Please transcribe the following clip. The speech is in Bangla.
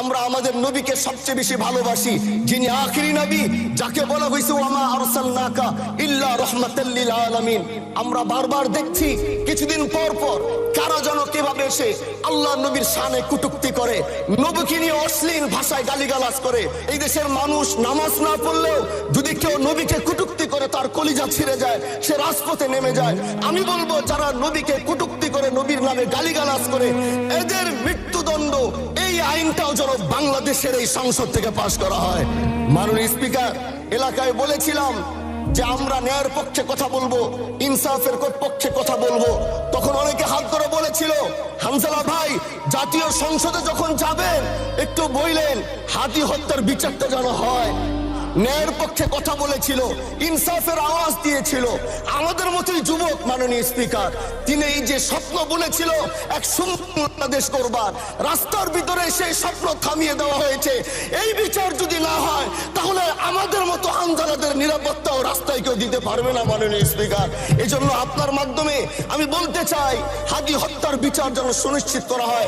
আমরা আমাদের নবীকে সবচেয়ে বেশি ভালোবাসি, যিনি আখিরি নবী, যাকে বলা হয়েছে ওয়ামা আরসালনাকা ইল্লা রাহমাতাল লিল আলামিন। আমরা বারবার দেখছি কিছুদিন পর পর কারা যেন কিভাবে এসে আল্লাহ নবীর শানে কটূক্তি করে, নবীকে নিয়ে অশ্লীল ভাষায় গালিগালাজ করে। এই দেশের মানুষ নামাজ না পড়লেও যদি কেউ নবীকে কটূক্তি করে তার কলিজা ছিঁড়ে যায়, সে রাজপথে নেমে যায়। আমি বলবো যারা নবীকে কটূক্তি করে, নবীর নামে গালিগালাজ করে, এদের মৃত্যুদণ্ড এই আইনটাও যেন বাংলাদেশের এই সংসদ থেকে পাশ করা হয়। মাননীয় স্পিকার, এলাকায় বলেছিলাম যে আমরা ন্যায়ের পক্ষে কথা বলবো, ইনসাফের পক্ষে কথা বলবো। তখন অনেকে হাত ধরে বলেছিল, হামজালা ভাই জাতীয় সংসদে যখন যাবেন একটু বললেন হাতি হত্যার বিচারটা যেন হয়। ন্যায়ের পক্ষে কথা বলেছিল, ইনসাফের আওয়াজ দিয়েছিল। আমাদের মতোই যুবক মাননীয় স্পিকার, তিনি এই যে স্বপ্ন বলেছিল এক সুন্দর বাংলাদেশ করবার, রাস্তার ভিতরে সেই স্বপ্ন থামিয়ে দেওয়া হয়েছে। এই বিচার যদি না হয় তাহলে আমাদের মতো আন্দোলনের নিরাপত্তাও রাস্তায় কেউ দিতে পারবে না মাননীয় স্পিকার। এই জন্য আপনার মাধ্যমে আমি বলতে চাই, হাদি হত্যার বিচার যেন সুনিশ্চিত করা হয়।